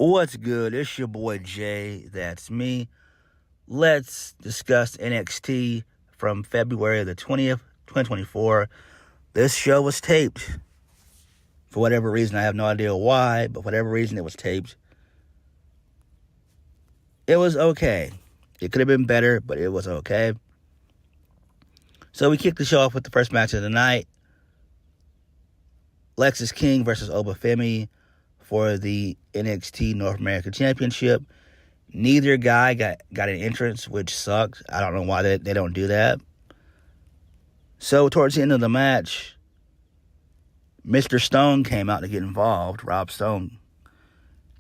What's good? It's your boy Jay. That's me. Let's discuss NXT from February the 20th, 2024. This show was taped. For whatever reason, I have no idea why, but for whatever reason it was taped. It was okay. It could have been better, but it was okay. So we kicked the show off with the first match of the night. Lexis King versus Obafemi for the NXT North American Championship. Neither guy got an entrance, which sucked. I don't know why they don't do that. So towards the end of the match, Mr. Stone came out to get involved, Rob Stone.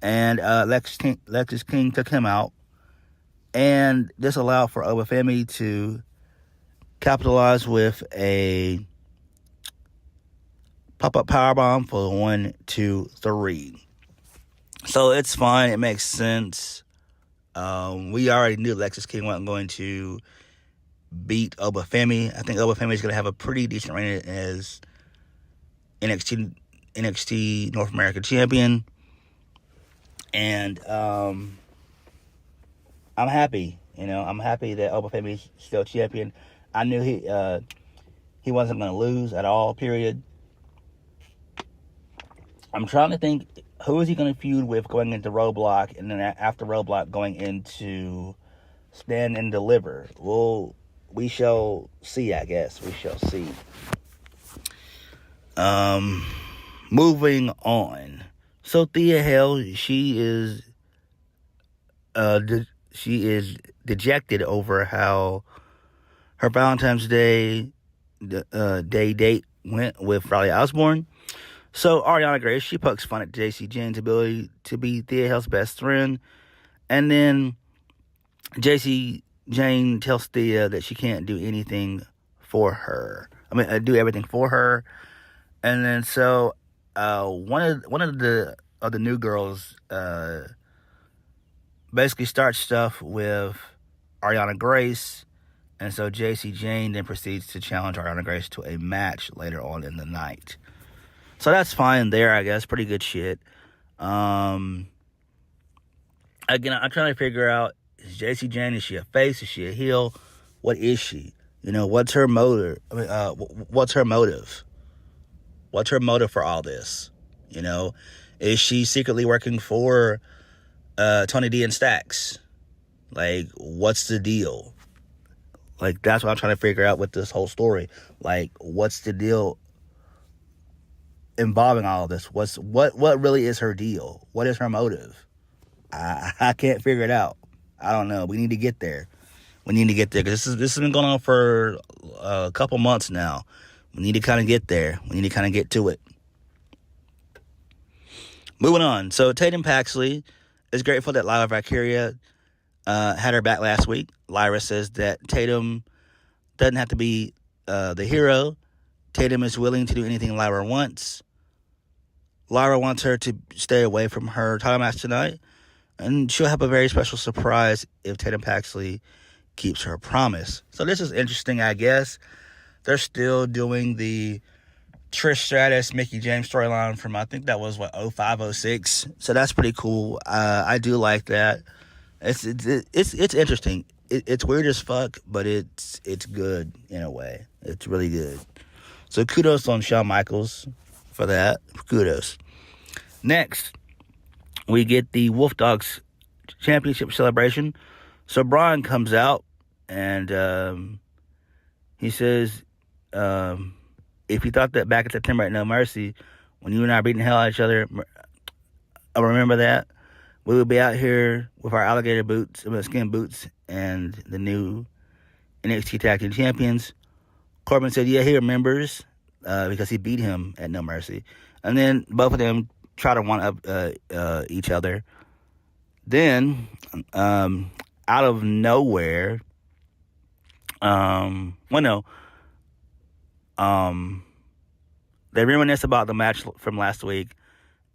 And Lexis King took him out. And this allowed for Obafemi to capitalize with a pop-up powerbomb for 1, 2, 3. So it's fine. It makes sense. We already knew Lexis King wasn't going to beat Obafemi. I think Obafemi is going to have a pretty decent reign as NXT North American Champion. And I'm happy. I'm happy that Obafemi is still champion. I knew he wasn't going to lose at all, period. I'm trying to think, who is he going to feud with going into Roadblock, and then after Roadblock going into Stand and Deliver? Well, we shall see, I guess. We shall see. Moving on. So Thea Hale, she is dejected over how her Valentine's Day date went with Riley Osborne. So Ariana Grace, she pokes fun at Jacy Jayne's ability to be Thea Hale's best friend. And then Jacy Jayne tells Thea that she can't do anything for her. Do everything for her. And then so one of the new girls basically starts stuff with Ariana Grace. And so Jacy Jayne then proceeds to challenge Ariana Grace to a match later on in the night. So that's fine there, I guess. Pretty good shit. Again, I'm trying to figure out, is Jacy Jayne, is she a face? Is she a heel? What is she? What's her motive? What's her motive? What's her motive for all this? Is she secretly working for Tony D and Stacks? Like, what's the deal? Like, that's what I'm trying to figure out with this whole story. Like, what's the deal involving all of this? What really is her deal? What is her motive? I can't figure it out. I don't know. We need to get there. Because this has been going on for a couple months now. We need to kind of get there. We need to kind of get to it. Moving on. So Tatum Paxley is grateful that Lyra Valkyria had her back last week. Lyra says that Tatum doesn't have to be the hero. Tatum is willing to do anything Lyra wants. Lyra wants her to stay away from her title match tonight. And she'll have a very special surprise if Tatum Paxley keeps her promise. So this is interesting, I guess. They're still doing the Trish Stratus, Mickie James storyline from, I think that was, 05, 06. So that's pretty cool. I do like that. It's interesting. It's weird as fuck, but it's good in a way. It's really good. So kudos on Shawn Michaels for that. Kudos. Next, we get the Wolf Dogs Championship celebration. So Braun comes out and he says, if you thought that back in September at No Mercy, when you and I were beating hell out of each other, I remember that. We would be out here with our alligator boots, skin boots, and the new NXT Tag Team Champions. Corbin said, yeah, he remembers, because he beat him at No Mercy. And then both of them try to one-up each other. Then, out of nowhere, they reminisce about the match from last week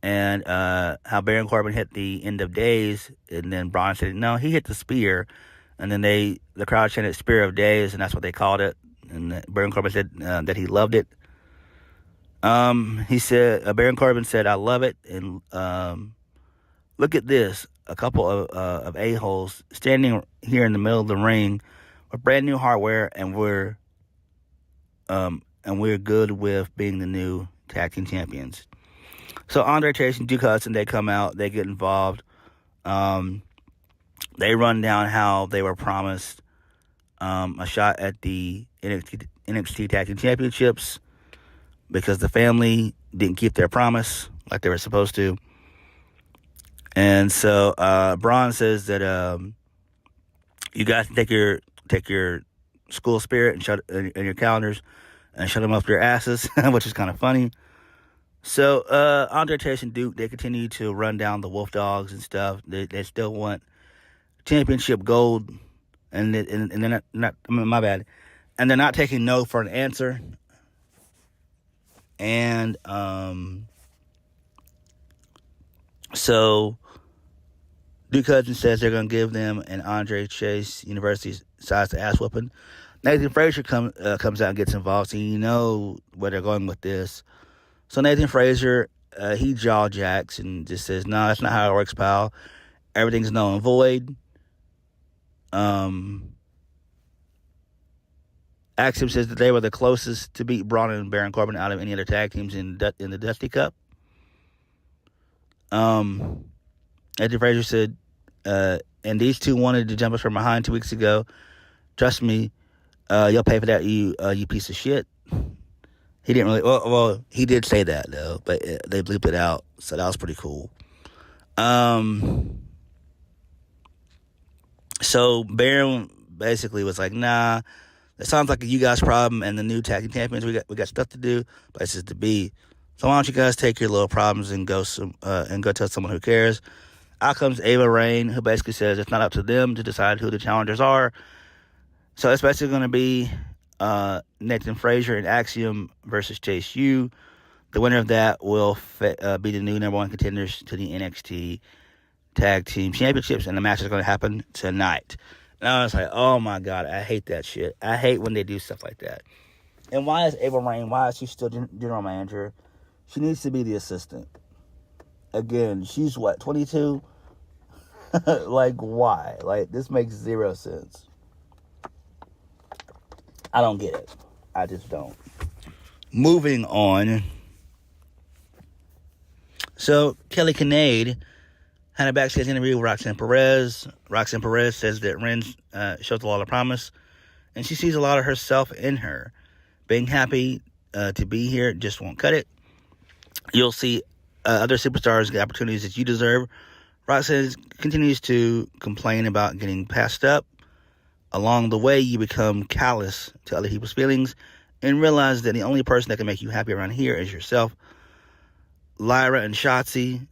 and how Baron Corbin hit the end of days, and then Braun said, no, he hit the spear. And then the crowd chanted Spear of Days, and that's what they called it. And Baron Corbin said that he loved it. He said, Baron Corbin said, I love it. And look at this. A couple of a-holes standing here in the middle of the ring with brand new hardware, and we're good with being the new tag team champions. So Andre Chase and Duke Hudson, they come out, they get involved. They run down how they were promised a shot at the NXT Tag Team Championships because the family didn't keep their promise like they were supposed to. And so Braun says that you guys take your school spirit and your calendars and shut them up your asses, which is kind of funny. So Andre Chase and Duke, they continue to run down the Wolf Dogs and stuff. They still want championship gold, and they're not my bad, and they're not taking no for an answer. And so Duke Hudson says they're going to give them an Andre Chase University-sized ass whooping. Nathan Frazier comes out and gets involved, so you know where they're going with this. So Nathan Frazier, he jaw jacks and just says, "No, that's not how it works, pal. Everything's null and void." Axiom says that they were the closest to beat Braun and Baron Corbin out of any other tag teams in the Dusty Cup. Nathan Frazier said, and these two wanted to jump us from behind 2 weeks ago. Trust me, you'll pay for that, you piece of shit. He didn't really, well, he did say that, though, but they bleeped it out, so that was pretty cool. So Baron basically was like, nah, that sounds like a you guys problem, and the new tag team champions, we got stuff to do, places to be. So why don't you guys take your little problems and go tell someone who cares. Out comes Ava Raine, who basically says it's not up to them to decide who the challengers are. So it's basically going to be Nathan Frazier and Axiom versus Chase U. The winner of that will be the new number one contenders to the NXT Tag Team Championships, and the match is going to happen tonight. And I was like, oh my God, I hate that shit. I hate when they do stuff like that. And why is Ava Raine, why is she still general manager? She needs to be the assistant. Again, she's what, 22? Like, why? Like, this makes zero sense. I don't get it. I just don't. Moving on. So, Kelly Kinnaid had a backstage interview with Roxanne Perez. Roxanne Perez says that Ren shows a lot of promise, and she sees a lot of herself in her. Being happy to be here just won't cut it. You'll see other superstars get opportunities that you deserve. Roxanne continues to complain about getting passed up. Along the way, you become callous to other people's feelings and realize that the only person that can make you happy around here is yourself. Lyra and Shotzi,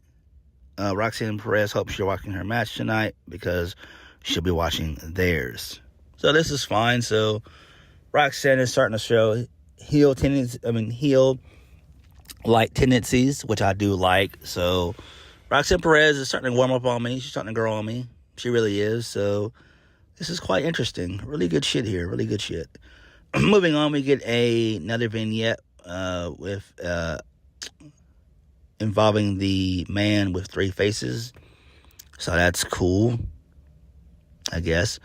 Roxanne Perez hopes you're watching her match tonight because she'll be watching theirs. So this is fine. So Roxanne is starting to show heel-like tendencies, which I do like. So Roxanne Perez is starting to warm up on me. She's starting to grow on me. She really is. So this is quite interesting. Really good shit here. Really good shit. Moving on, we get another vignette involving the man with three faces. So that's cool, I guess.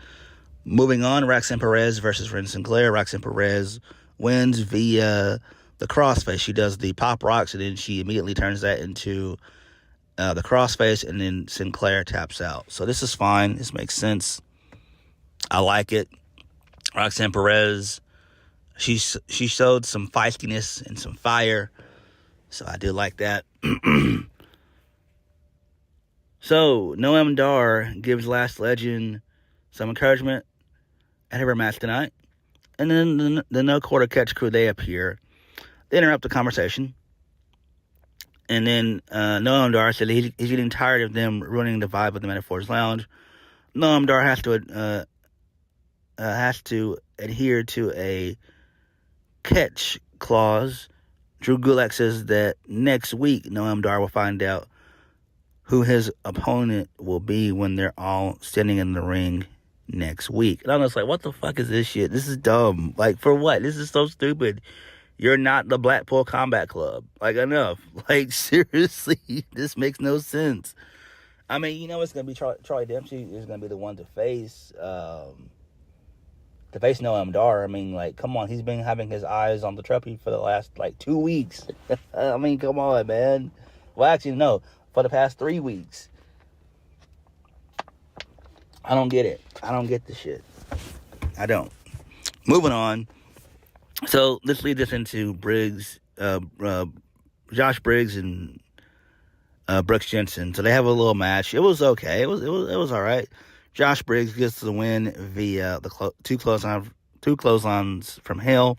Moving on, Roxanne Perez versus Ren Sinclair. Roxanne Perez wins via the crossface. She does the pop rocks, and then she immediately turns that into the crossface, and then Sinclair taps out. So this is fine. This makes sense. I like it. Roxanne Perez, she showed some feistiness and some fire, so I do like that. So Noam Dar gives Last Legend some encouragement at her match tonight, and then the No Quarter Catch crew, they appear. They interrupt the conversation, and then Noam Dar said he's getting tired of them ruining the vibe of the Metaphors Lounge. Noam Dar has to adhere to a catch clause. Drew Gulak says that next week Noam Dar will find out who his opponent will be when they're all standing in the ring next week. And I'm just like, what the fuck is this shit? This is dumb. Like, for what? This is so stupid. You're not the Blackpool Combat Club. Like, enough. Like, seriously, this makes no sense. I mean, you know, it's going to be Charlie Dempsey is going to be the one to face Noam Dar. I mean, like, come on. He's been having his eyes on the trophy for the last, 2 weeks. I mean, come on, man. Well, actually, no. For the past 3 weeks. I don't get it. I don't get the shit. I don't. Moving on. So, let's lead this into Briggs, Josh Briggs and Brooks Jensen. So they have a little match. It was okay. It was all right. Josh Briggs gets the win via the two clotheslines from hell,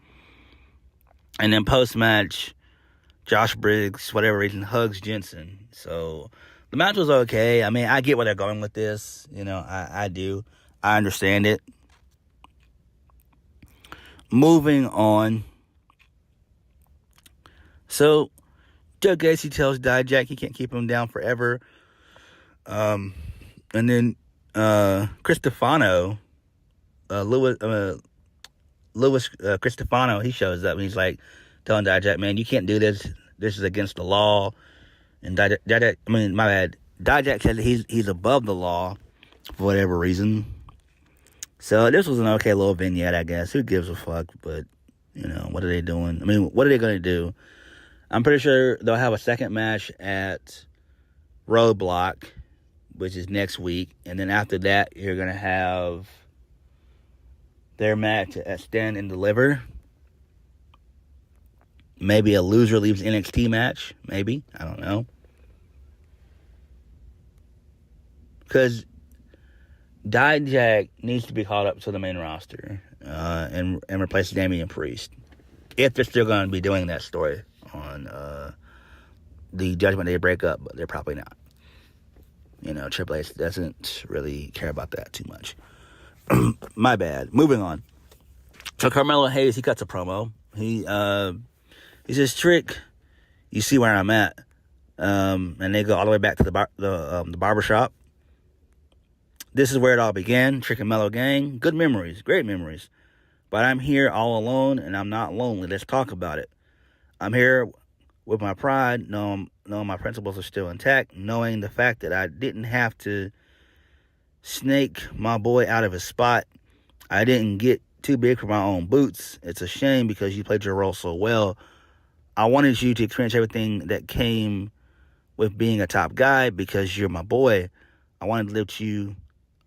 and then post match, Josh Briggs, for whatever reason, hugs Jensen. So the match was okay. I mean, I get where they're going with this. You know, I do. I understand it. Moving on. So Joe Gacy tells Dijak he can't keep him down forever. And then Chris Stefano, Louis Chris Stefano, he shows up and he's like telling Dijak, man, you can't do this. This is against the law. And Dijak said he's above the law for whatever reason. So this was an okay little vignette, I guess. Who gives a fuck? But, you know, what are they doing? I mean, what are they going to do? I'm pretty sure they'll have a second match at Roadblock, which is next week. And then after that, you're going to have their match at Stand and Deliver. Maybe a loser leaves NXT match. Maybe. I don't know. Because Dijak needs to be called up to the main roster and replace Damian Priest. If they're still going to be doing that story on the Judgment Day breakup, but they're probably not. You know, Triple H doesn't really care about that too much. My bad. Moving on. So Carmelo Hayes, he cuts a promo. He says, Trick, you see where I'm at. And they go all the way back to the barbershop. This is where it all began. Trick and Mellow Gang. Good memories. Great memories. But I'm here all alone, and I'm not lonely. Let's talk about it. I'm here with my pride, knowing my principles are still intact, knowing the fact that I didn't have to snake my boy out of his spot. I didn't get too big for my own boots. It's a shame because you played your role so well. I wanted you to experience everything that came with being a top guy because you're my boy. I wanted to lift you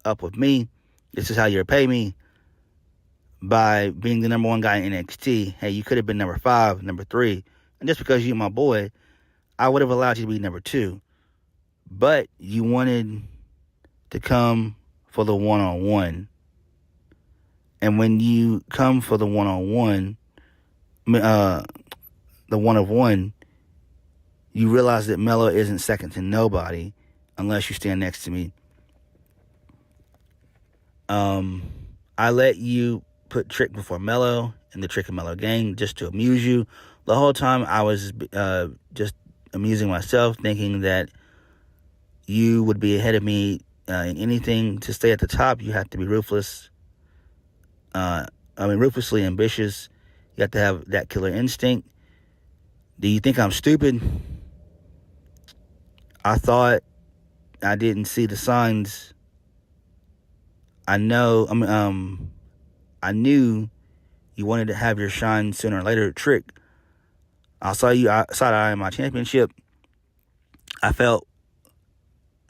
up with me. This is how you repay me, by being the number one guy in NXT. Hey, you could have been number 5, number 3. And just because you're my boy, I would have allowed you to be number 2. But you wanted to come for the one-on-one. And when you come for the one-on-one, the one-of-one, you realize that Melo isn't second to nobody unless you stand next to me. I let you put Trick before Melo and the Trick and Melo Gang just to amuse you. The whole time I was just amusing myself, thinking that you would be ahead of me in anything. To stay at the top, you have to be ruthless. Ruthlessly ambitious. You have to have that killer instinct. Do you think I'm stupid? I thought I didn't see the signs. I knew you wanted to have your shine sooner or later. Trick, I saw you outside eye in my championship. I felt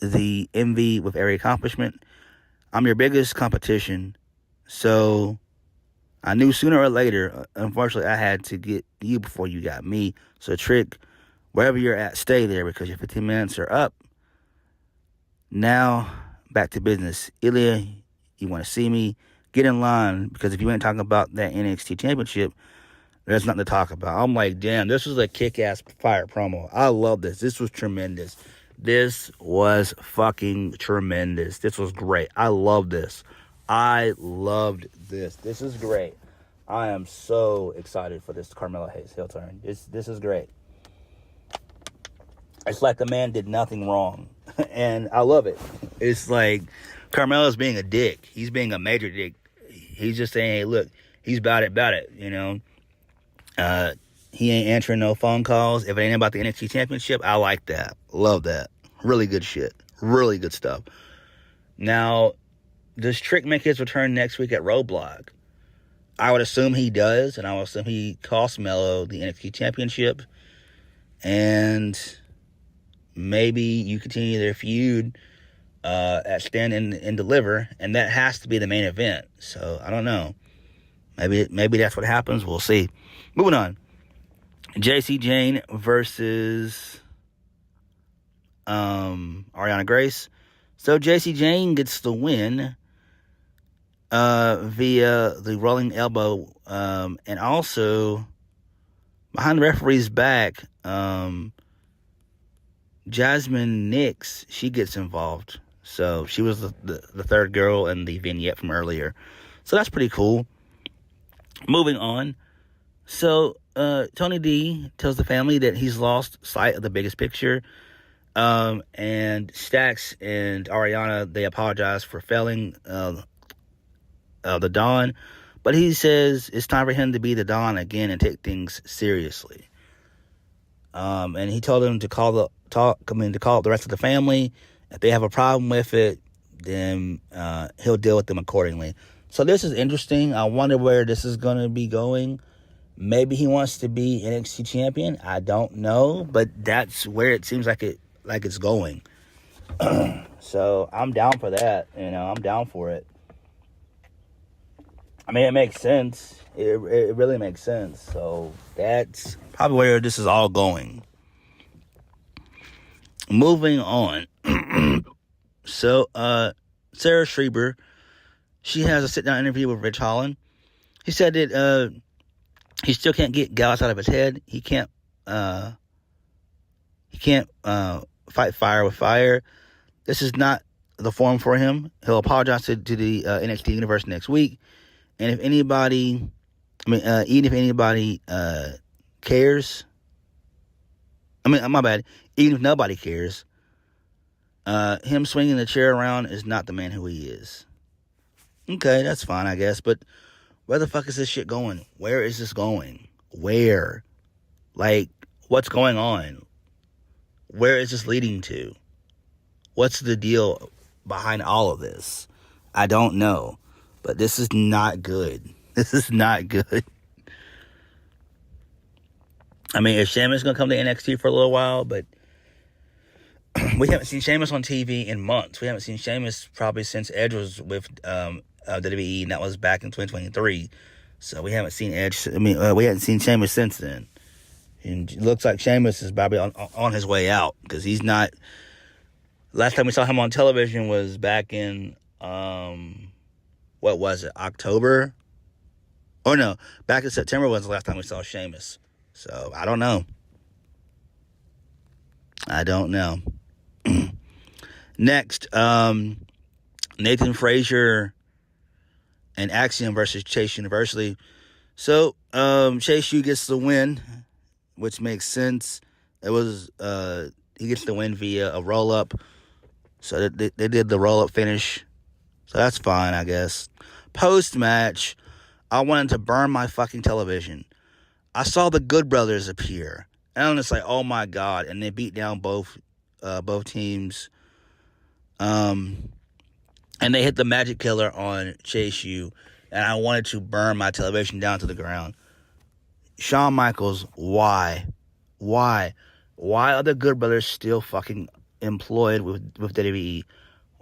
the envy with every accomplishment. I'm your biggest competition, so I knew sooner or later, unfortunately, I had to get you before you got me. So Trick, wherever you're at, stay there because your 15 minutes are up. Now, back to business. Ilya, you want to see me? Get in line, because if you ain't talking about that NXT championship, there's nothing to talk about. I'm like, damn, this was a kick-ass fire promo. I love this. This was tremendous. This was fucking tremendous. This was great. I love this. I loved this. This is great. I am so excited for this Carmelo Hayes heel turn. This is great. It's like the man did nothing wrong. And I love it. It's like Carmelo's being a dick. He's being a major dick. He's just saying, hey, look, he's about it, you know. He ain't answering no phone calls. If it ain't about the NXT championship, I like that. Love that. Really good shit. Really good stuff. Now, does Trick make his return next week at Roadblock? I would assume he does, and I would assume he costs Melo the NXT Championship. And maybe you continue their feud at Stand and Deliver, and that has to be the main event. So, I don't know. Maybe that's what happens. We'll see. Moving on. JC Jane versus Ariana Grace. So JC Jane gets the win via the rolling elbow, and also behind the referee's back, Jasmine Nix, she gets involved. So she was the third girl in the vignette from earlier. So that's pretty cool. Moving on. So Tony D tells the family that he's lost sight of the biggest picture. And Stax and Ariana, they apologize for failing the Don. But he says it's time for him to be the Don again and take things seriously. And he told them to call the rest of the family. If they have a problem with it, then he'll deal with them accordingly. So this is interesting. I wonder where this is going to be going. Maybe he wants to be NXT champion. I don't know, but that's where it seems like it's going. So I'm down for that. I'm down for it. I mean, it makes sense. It really makes sense. So that's probably where this is all going. Moving on. So Sarah Schreiber, she has a sit-down interview with Rich Holland. He said that he still can't get Gallus out of his head. He can't fight fire with fire. This is not the forum for him. He'll apologize to the NXT universe next week. And if anybody, even if anybody cares, my bad, even if nobody cares, him swinging the chair around is not the man who he is. Okay, that's fine, I guess. But where the fuck is this shit going? Where is this going? Where? Like, what's going on? Where is this leading to? What's the deal behind all of this? I don't know. But this is not good. This is not good. I mean, is Sheamus going to come to NXT for a little while? But we haven't seen Sheamus on TV in months. We haven't seen Sheamus probably since Edge was with WWE, and that was back in 2023. So we haven't seen Edge. We haven't seen Sheamus since then. And it looks like Sheamus is probably on his way out, because he's not. Last time we saw him on television was back in what was it, October? Oh no, back in September was the last time we saw Sheamus. So I don't know. Next, Nathan Frazier and Axiom versus Chase University. So Chase U gets the win, which makes sense. It was he gets the win via a roll up. So they did the roll up finish. So that's fine, I guess. Post match, I wanted to burn my fucking television. I saw the Good Brothers appear, and I'm just like, oh my god! And they beat down both teams. And they hit the Magic Killer on Chase U, and I wanted to burn my television down to the ground. Shawn Michaels, why are the Good Brothers still fucking employed with WWE?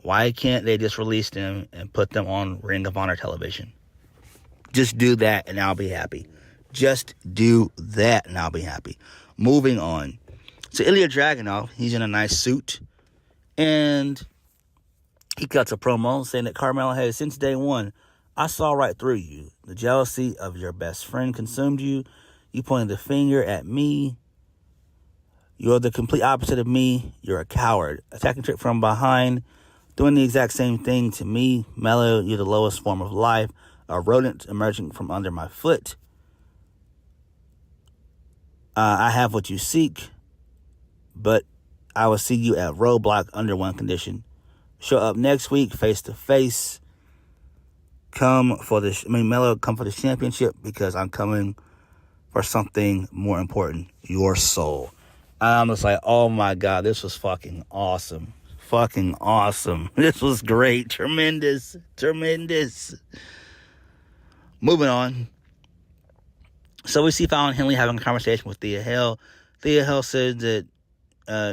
Why can't they just release them and put them on Ring of Honor television? Just do that and I'll be happy. Just do that and I'll be happy. Moving on. So Ilja Dragunov, he's in a nice suit, and he cuts a promo saying that Carmelo Hayes, since day one, I saw right through you. The jealousy of your best friend consumed you. You pointed the finger at me. You're the complete opposite of me. You're a coward. Attacking Trick from behind. Doing the exact same thing to me. Melo, you're the lowest form of life. A rodent emerging from under my foot. I have what you seek, but I will see you at Roadblock under one condition. Show up next week face to face. Melo, come for the championship, because I'm coming for something more important, your soul. I'm just like, oh my god, this was fucking awesome. fucking awesome. This was great. Tremendous. Moving on. So we see Fallon Henley having a conversation with Thea Hale. Thea Hale said that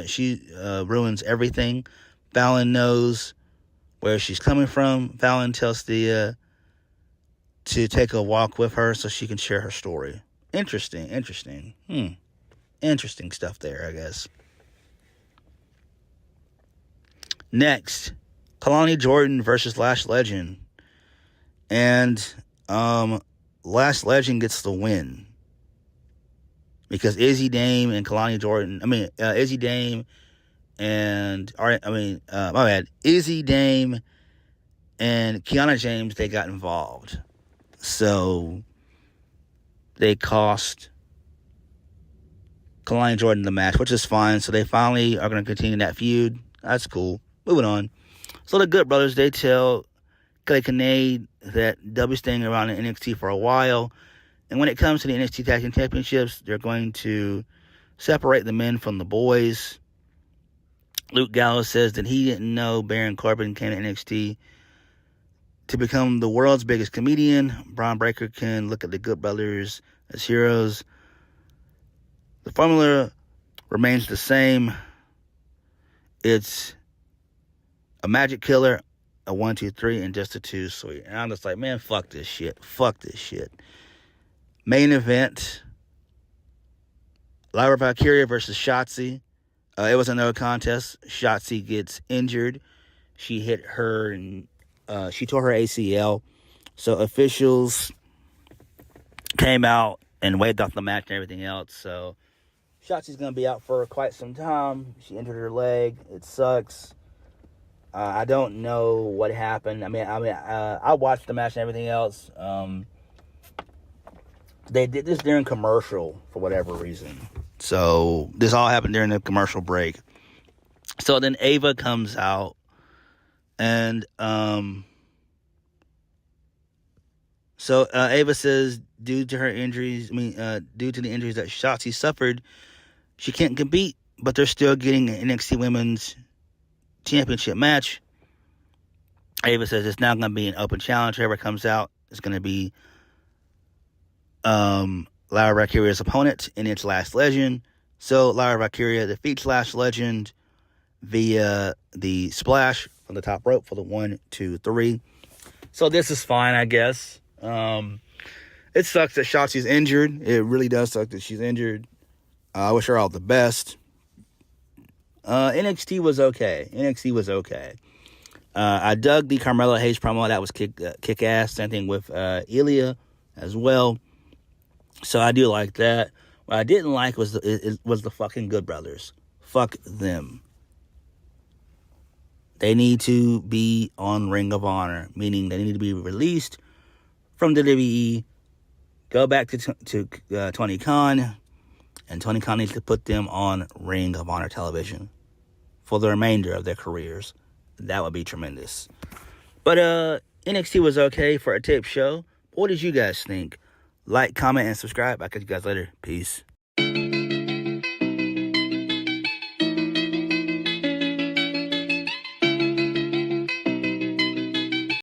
she ruins everything. Fallon knows where she's coming from. Fallon tells Thea to take a walk with her so she can share her story. Interesting. Interesting stuff there, I guess. Next, Kalani Jordan versus Lash Legend. And Lash Legend gets the win. Because Izzy Dame and Kalani Jordan, Izzy Dame and, Izzy Dame and Kiana James, they got involved. So, they cost Kalani Jordan the match, which is fine. So, they finally are going to continue that feud. That's cool. Moving on. So, the Good Brothers, they tell Kelly Kinnaid that they'll be staying around in NXT for a while. And when it comes to the NXT Tag Team Championships, they're going to separate the men from the boys. Luke Gallows says that he didn't know Baron Corbin came to NXT to become the world's biggest comedian. Braun Breaker can look at the Good Brothers as heroes. The formula remains the same. It's a magic killer, a 1, 2, 3, and just a 2 sweet. And I'm just like, man, fuck this shit. Main event, Lyra Valkyria versus Shotzi. It was another contest. Shotzi gets injured. She hit her and she tore her ACL. So officials came out and waived off the match and everything else. So Shotzi's going to be out for quite some time. She injured her leg. It sucks. I don't know what happened. I watched the match and everything else. They did this during commercial for whatever reason. So this all happened during the commercial break. So then Ava comes out and Ava says due to the injuries that Shotzi suffered, she can't compete, but they're still getting an NXT Women's Championship match. Ava says it's now going to be an open challenge. Whoever comes out is going to be Lyra Valkyria's opponent, and it's Lash Legend. So Lyra Valkyria defeats Lash Legend via the splash from the top rope for the 1, 2, 3. So this is fine, I guess. It sucks that Shotzi's injured. It really does suck that she's injured. I wish her all the best. NXT was okay. I dug the Carmelo Hayes promo. That was kick ass. Same thing with Ilja as well. So I do like that. What I didn't like was the fucking Good Brothers. Fuck them. They need to be on Ring of Honor, meaning they need to be released from WWE. Go back to Tony Khan, and Tony Khan needs to put them on Ring of Honor television for the remainder of their careers. That would be tremendous. But NXT was okay for a tape show. What did you guys think? Like, comment, and subscribe. I'll catch you guys later. Peace.